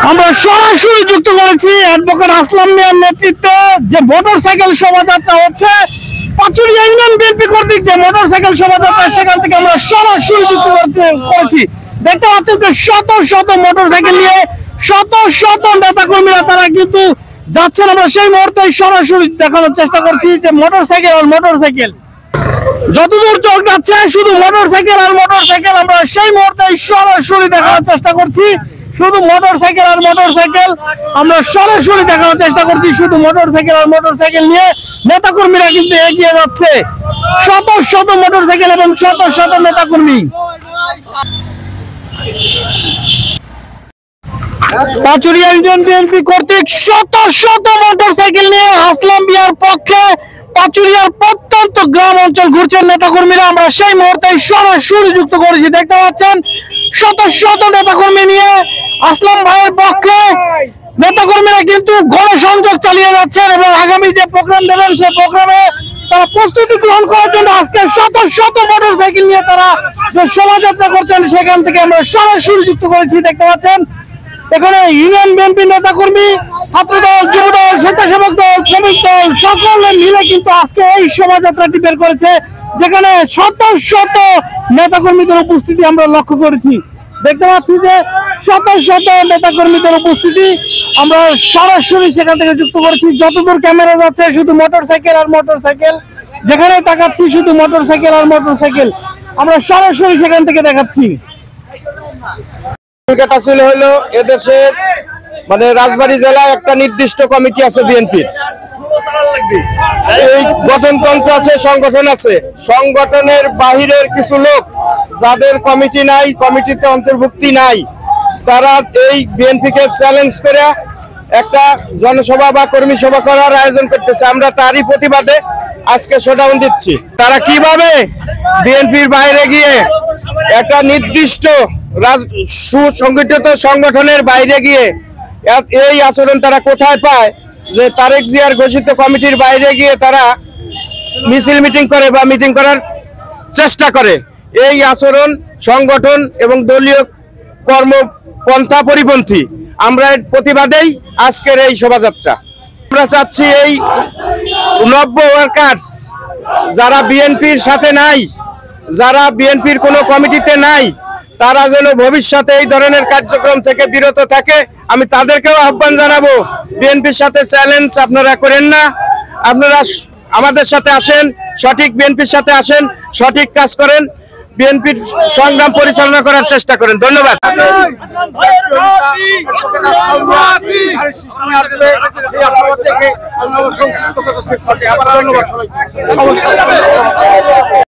আমরা সরাসরি যুক্ত করেছি অ্যাডভোকেট আসলাম মিয়ার নেতৃত্বে যে মোটরসাইকেল শোভাযাত্রা হচ্ছে পাচুরিয়া ইউনিয়ন বিএনপি কর্তৃক যে মোটরসাইকেল শোভাযাত্রা, সেখান থেকে আমরা সরাসরি যুক্ত করেছি। দেখতে পাচ্ছেন যে শত শত মোটরসাইকেল নিয়ে শত শত নেতা কর্মীরা তারা কিন্তু যাচ্ছেন। আমরা সেই মুহূর্তে সরাসরি দেখানোর চেষ্টা করছি যে মোটরসাইকেল আর মোটরসাইকেল, যতদূর চোখ যাচ্ছে শুধু মোটরসাইকেল আর মোটরসাইকেল। আমরা সেই মুহূর্তে সরাসরি দেখানোর চেষ্টা করছি শুধু মোটরসাইকেল আর মোটরসাইকেল। আমরা সরাসরি দেখানোর চেষ্টা করছি শুধু মোটরসাইকেল আর মোটরসাইকেল নিয়ে নেতাকর্মীরা কিন্তু এগিয়ে যাচ্ছে। শত শত মোটরসাইকেল এবং শত শত নেতাকর্মী পাচুরিয়া ইউনিয়ন বিএনপি কর্তৃক শত শত মোটরসাইকেল নিয়ে আসলাম মিয়ার পক্ষে পাচুরিয়ার প্রত্যন্ত গ্রাম অঞ্চল ঘুরছেন নেতাকর্মীরা। আমরা সেই মুহূর্তে সরাসরি যুক্ত করেছি। দেখতে পাচ্ছেন শত শত নেতাকর্মী নিয়ে আসলাম ভাইয়ের পক্ষে নেতাকর্মীরা কিন্তু গণসংযোগ চালিয়ে যাচ্ছেন এবং আগামী যে প্রোগ্রাম দেবেন সেই প্রোগ্রামে তারা প্রস্তুতি গ্রহণ করার জন্য আজকে শত শত মোটরসাইকেল নিয়ে তারা যে শোভাযাত্রা করছেন সেখান থেকে আমরা সরাসরি যুক্ত করেছি। দেখতে পাচ্ছেন এখানে ইউনিয়ন বিএনপি নেতাকর্মী, ছাত্রদল, যুবদল, স্বেচ্ছাসেবক দল, শ্রমিক দল সকলে মিলে কিন্তু আজকে এই শোভাযাত্রাটি বের করেছে, যেখানে শত শত নেতাকর্মীদের উপস্থিতি আমরা লক্ষ্য করেছি। দেখতে পাচ্ছি যে শত শত নেতাকর্মীদের উপস্থিতি আমরা সরাসরি সেখান থেকে যুক্ত করেছি। যতদূর ক্যামেরা যাচ্ছে শুধু মোটরসাইকেল আর মোটরসাইকেল, যেখানে তাকাচ্ছি শুধু মোটরসাইকেল আর মোটরসাইকেল। আমরা সরাসরি সেখান থেকে দেখাচ্ছি। হলো এদেশের মানে রাজবাড়ী জেলায় একটা নির্দিষ্ট কমিটি আছে বিএনপির, এই গঠনতন্ত্র আছে, সংগঠন আছে। সংগঠনের বাহিরের কিছু লোক যাদের কমিটি নাই, কমিটিতে অন্তর্ভুক্তি নাই, তারা এই বিএনপিকে চ্যালেঞ্জ করে একটা জনসভা বা কর্মী সভা করার আয়োজন করতেছে। আমরা তারই প্রতিবাদে আজকে শোডাউন দিচ্ছি। তারা কিভাবে বিএনপির বাইরে গিয়ে একটা নির্দিষ্ট সুসংগঠিত সংগঠনের বাইরে গিয়ে এই আচরণ তারা কোথায় পায় যে তারেক জিয়ার ঘোষিত কমিটির বাইরে গিয়ে তারা মিছিল মিটিং করে বা মিটিং করার চেষ্টা করে। এই আচরণ সংগঠন এবং দলীয় কর্মপন্থা পরিপন্থী। আমরা এর প্রতিবাদেই আজকের এই শোভাযাত্রা। আমরা চাচ্ছি এই নব্য ওয়ার্কার্স যারা বিএনপির সাথে নাই, যারা বিএনপির কোনো কমিটিতে নাই, তারা যেন ভবিষ্যতে এই ধরনের কার্যক্রম থেকে বিরত থাকে। আমি তাদেরকেও আহ্বান জানাবো, বিএনপির সাথে চ্যালেঞ্জ আপনারা করেন না, আপনারা আমাদের সাথে আসেন, সঠিক বিএনপির সাথে আসেন, সঠিক কাজ করেন, বিএনপির সংগ্রাম পরিচালনা করার চেষ্টা করেন। ধন্যবাদ।